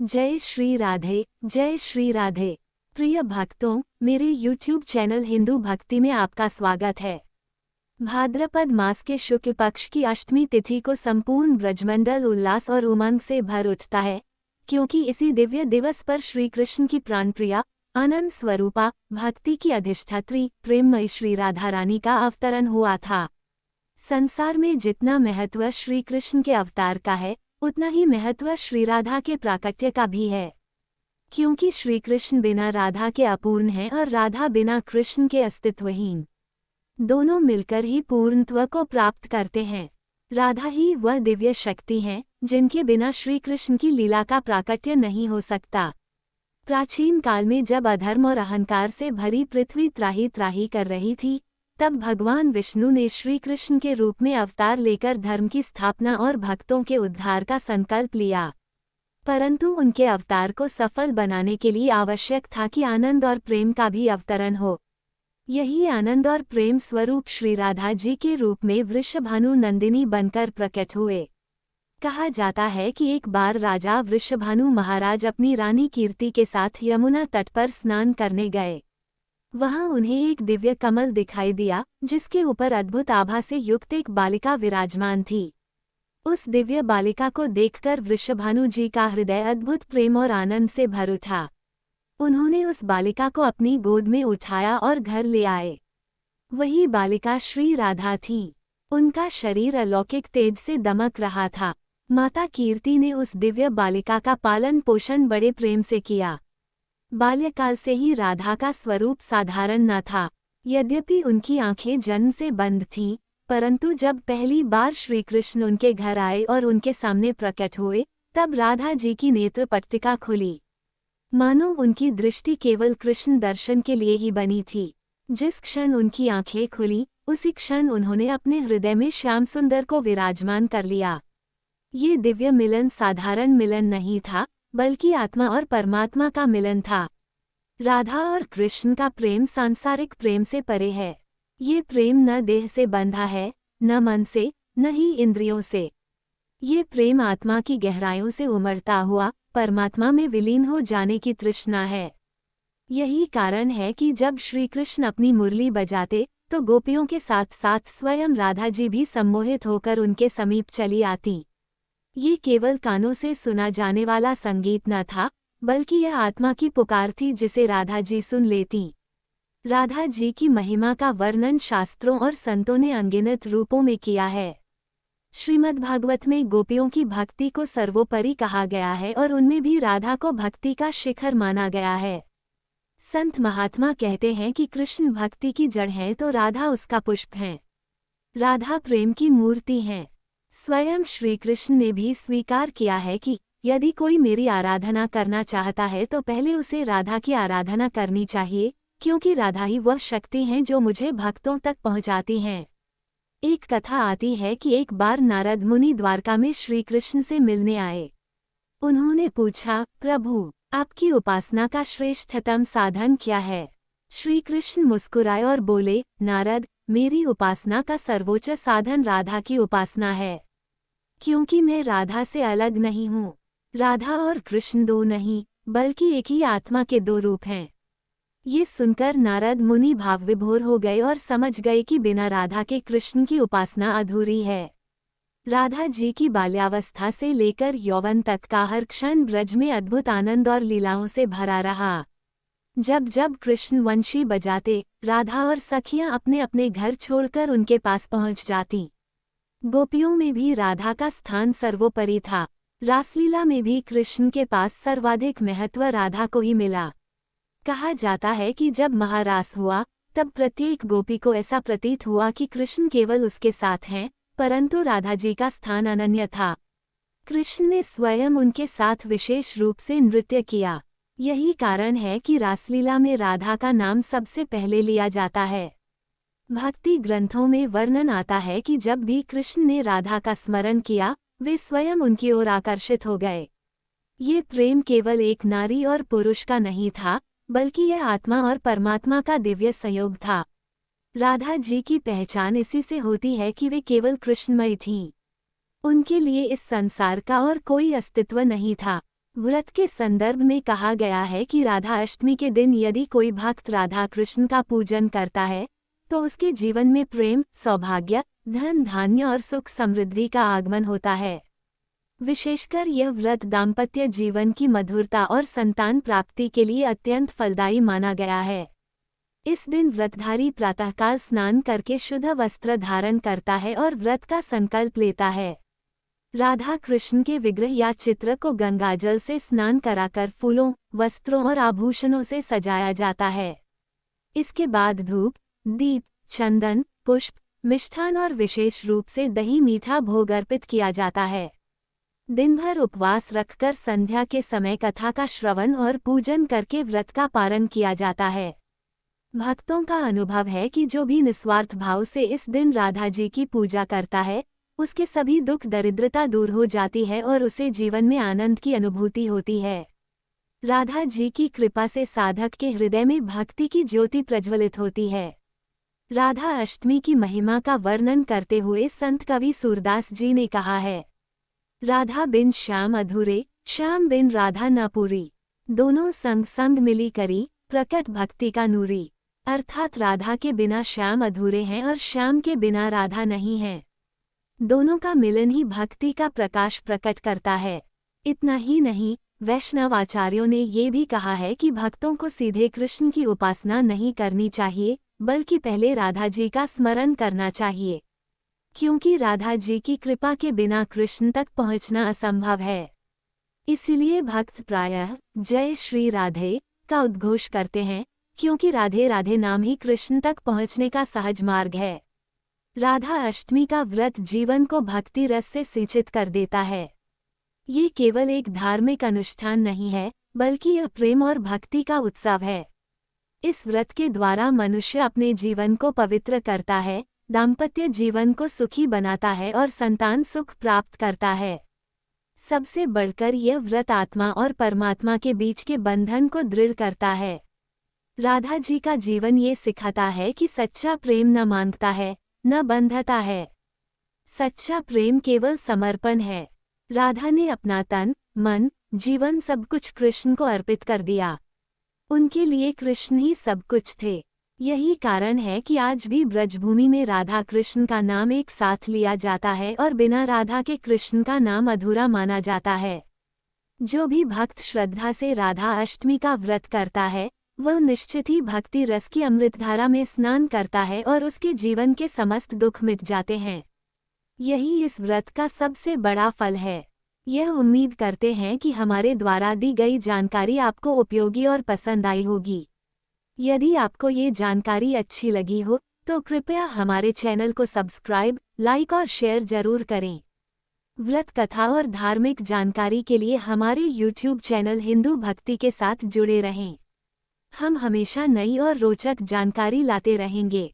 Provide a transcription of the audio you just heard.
जय श्री राधे, जय श्री राधे। प्रिय भक्तों, मेरे YouTube चैनल हिंदू भक्ति में आपका स्वागत है। भाद्रपद मास के शुक्ल पक्ष की अष्टमी तिथि को संपूर्ण ब्रजमंडल उल्लास और उमंग से भर उठता है, क्योंकि इसी दिव्य दिवस पर श्री कृष्ण की प्राणप्रिया, आनंद स्वरूपा, भक्ति की अधिष्ठात्री, प्रेममयी श्री राधा रानी का अवतरण हुआ था। संसार में जितना महत्व श्री कृष्ण के अवतार का है, उतना ही महत्व श्री राधा के प्राकट्य का भी है, क्योंकि श्री कृष्ण बिना राधा के अपूर्ण हैं और राधा बिना कृष्ण के अस्तित्वहीन। दोनों मिलकर ही पूर्णत्व को प्राप्त करते हैं। राधा ही वह दिव्य शक्ति हैं जिनके बिना श्री कृष्ण की लीला का प्राकट्य नहीं हो सकता। प्राचीन काल में जब अधर्म और अहंकार से भरी पृथ्वी त्राही त्राही कर रही थी, तब भगवान विष्णु ने श्री कृष्ण के रूप में अवतार लेकर धर्म की स्थापना और भक्तों के उद्धार का संकल्प लिया। परंतु उनके अवतार को सफल बनाने के लिए आवश्यक था कि आनंद और प्रेम का भी अवतरण हो। यही आनंद और प्रेम स्वरूप श्री राधा जी के रूप में वृषभानु नंदिनी बनकर प्रकट हुए। कहा जाता है कि एक बार राजा वृषभानु महाराज अपनी रानी कीर्ति के साथ यमुना तट पर स्नान करने गए। वहां उन्हें एक दिव्य कमल दिखाई दिया, जिसके ऊपर अद्भुत आभा से युक्त एक बालिका विराजमान थी। उस दिव्य बालिका को देखकर वृषभानु जी का हृदय अद्भुत प्रेम और आनंद से भर उठा। उन्होंने उस बालिका को अपनी गोद में उठाया और घर ले आए। वही बालिका श्री राधा थी। उनका शरीर अलौकिक तेज से दमक रहा था। माता कीर्ति ने उस दिव्य बालिका का पालन पोषण बड़े प्रेम से किया। बाल्यकाल से ही राधा का स्वरूप साधारण न था। यद्यपि उनकी आंखें जन्म से बंद थीं, परंतु जब पहली बार श्री कृष्ण उनके घर आए और उनके सामने प्रकट हुए, तब राधा जी की नेत्र पट्टिका खुली। मानो उनकी दृष्टि केवल कृष्ण दर्शन के लिए ही बनी थी। जिस क्षण उनकी आंखें खुली, उसी क्षण उन्होंने अपने हृदय में श्याम सुंदर को विराजमान कर लिया। ये दिव्य मिलन साधारण मिलन नहीं था, बल्कि आत्मा और परमात्मा का मिलन था। राधा और कृष्ण का प्रेम सांसारिक प्रेम से परे है। ये प्रेम न देह से बंधा है, न मन से, न ही इंद्रियों से। ये प्रेम आत्मा की गहराइयों से उमड़ता हुआ परमात्मा में विलीन हो जाने की तृष्णा है। यही कारण है कि जब श्री कृष्ण अपनी मुरली बजाते, तो गोपियों के साथ साथ स्वयं राधा जी भी सम्मोहित होकर उनके समीप चली आती। ये केवल कानों से सुना जाने वाला संगीत न था, बल्कि यह आत्मा की पुकार थी जिसे राधा जी सुन लेती। राधा जी की महिमा का वर्णन शास्त्रों और संतों ने अनगिनत रूपों में किया है। श्रीमद्भागवत में गोपियों की भक्ति को सर्वोपरि कहा गया है और उनमें भी राधा को भक्ति का शिखर माना गया है। संत महात्मा कहते हैं कि कृष्ण भक्ति की जड़ है तो राधा उसका पुष्प है। राधा प्रेम की मूर्ति है। स्वयं श्री कृष्ण ने भी स्वीकार किया है कि यदि कोई मेरी आराधना करना चाहता है तो पहले उसे राधा की आराधना करनी चाहिए, क्योंकि राधा ही वह शक्ति है जो मुझे भक्तों तक पहुंचाती हैं। एक कथा आती है कि एक बार नारद मुनि द्वारका में श्री कृष्ण से मिलने आए। उन्होंने पूछा, प्रभु, आपकी उपासना का श्रेष्ठतम साधन क्या है? श्री कृष्ण मुस्कुराए और बोले, नारद, मेरी उपासना का सर्वोच्च साधन राधा की उपासना है, क्योंकि मैं राधा से अलग नहीं हूँ। राधा और कृष्ण दो नहीं, बल्कि एक ही आत्मा के दो रूप हैं। ये सुनकर नारद मुनि भावविभोर हो गए और समझ गए कि बिना राधा के कृष्ण की उपासना अधूरी है। राधा जी की बाल्यावस्था से लेकर यौवन तक का हर क्षण ब्रज में अद्भुत आनंद और लीलाओं से भरा रहा। जब जब कृष्ण वंशी बजाते, राधा और सखियां अपने अपने घर छोड़कर उनके पास पहुंच जाती। गोपियों में भी राधा का स्थान सर्वोपरि था। रासलीला में भी कृष्ण के पास सर्वाधिक महत्व राधा को ही मिला। कहा जाता है कि जब महारास हुआ, तब प्रत्येक गोपी को ऐसा प्रतीत हुआ कि कृष्ण केवल उसके साथ हैं, परंतु राधा जी का स्थान अनन्य था। कृष्ण ने स्वयं उनके साथ विशेष रूप से नृत्य किया। यही कारण है कि रासलीला में राधा का नाम सबसे पहले लिया जाता है। भक्ति ग्रंथों में वर्णन आता है कि जब भी कृष्ण ने राधा का स्मरण किया, वे स्वयं उनकी ओर आकर्षित हो गए। ये प्रेम केवल एक नारी और पुरुष का नहीं था, बल्कि यह आत्मा और परमात्मा का दिव्य संयोग था। राधा जी की पहचान इसी से होती है कि वे केवल कृष्णमयी थीं। उनके लिए इस संसार का और कोई अस्तित्व नहीं था। व्रत के संदर्भ में कहा गया है कि राधा अष्टमी के दिन यदि कोई भक्त राधा कृष्ण का पूजन करता है तो उसके जीवन में प्रेम, सौभाग्य, धन धान्य और सुख समृद्धि का आगमन होता है। विशेषकर यह व्रत दाम्पत्य जीवन की मधुरता और संतान प्राप्ति के लिए अत्यंत फलदायी माना गया है। इस दिन व्रतधारी प्रातःकाल स्नान करके शुद्ध वस्त्र धारण करता है और व्रत का संकल्प लेता है। राधा कृष्ण के विग्रह या चित्र को गंगाजल से स्नान कराकर फूलों, वस्त्रों और आभूषणों से सजाया जाता है। इसके बाद धूप, दीप, चंदन, पुष्प, मिष्ठान और विशेष रूप से दही मीठा भोग अर्पित किया जाता है। दिन भर उपवास रखकर संध्या के समय कथा का श्रवण और पूजन करके व्रत का पारण किया जाता है। भक्तों का अनुभव है कि जो भी निस्वार्थ भाव से इस दिन राधा जी की पूजा करता है, उसके सभी दुख दरिद्रता दूर हो जाती है और उसे जीवन में आनंद की अनुभूति होती है। राधा जी की कृपा से साधक के हृदय में भक्ति की ज्योति प्रज्वलित होती है। राधा अष्टमी की महिमा का वर्णन करते हुए संत कवि सूरदास जी ने कहा है, राधा बिन श्याम अधूरे, श्याम बिन राधा न पूरी। दोनों संग संग मिली करी, प्रकट भक्ति का नूरी। अर्थात राधा के बिना श्याम अधूरे हैं और श्याम के बिना राधा नहीं है। दोनों का मिलन ही भक्ति का प्रकाश प्रकट करता है। इतना ही नहीं, वैष्णव आचार्यों ने ये भी कहा है कि भक्तों को सीधे कृष्ण की उपासना नहीं करनी चाहिए, बल्कि पहले राधा जी का स्मरण करना चाहिए, क्योंकि राधा जी की कृपा के बिना कृष्ण तक पहुंचना असंभव है। इसीलिए भक्त प्रायः जय श्री राधे का उद्घोष करते हैं, क्योंकि राधे राधे नाम ही कृष्ण तक पहुंचने का सहज मार्ग है। राधा अष्टमी का व्रत जीवन को भक्ति रस से सिंचित कर देता है। ये केवल एक धार्मिक अनुष्ठान नहीं है, बल्कि यह प्रेम और भक्ति का उत्सव है। इस व्रत के द्वारा मनुष्य अपने जीवन को पवित्र करता है, दाम्पत्य जीवन को सुखी बनाता है और संतान सुख प्राप्त करता है। सबसे बढ़कर यह व्रत आत्मा और परमात्मा के बीच के बंधन को दृढ़ करता है। राधा जी का जीवन ये सिखाता है कि सच्चा प्रेम न मांगता है, न बंधता है। सच्चा प्रेम केवल समर्पण है। राधा ने अपना तन, मन, जीवन सब कुछ कृष्ण को अर्पित कर दिया। उनके लिए कृष्ण ही सब कुछ थे। यही कारण है कि आज भी ब्रजभूमि में राधा कृष्ण का नाम एक साथ लिया जाता है और बिना राधा के कृष्ण का नाम अधूरा माना जाता है। जो भी भक्त श्रद्धा से राधा अष्टमी का व्रत करता है, वह निश्चित ही भक्ति रस की अमृतधारा में स्नान करता है और उसके जीवन के समस्त दुख मिट जाते हैं। यही इस व्रत का सबसे बड़ा फल है। यह उम्मीद करते हैं कि हमारे द्वारा दी गई जानकारी आपको उपयोगी और पसंद आई होगी। यदि आपको ये जानकारी अच्छी लगी हो तो कृपया हमारे चैनल को सब्सक्राइब, लाइक और शेयर जरूर करें। व्रत कथा और धार्मिक जानकारी के लिए हमारे YouTube चैनल हिंदू भक्ति के साथ जुड़े रहें। हम हमेशा नई और रोचक जानकारी लाते रहेंगे।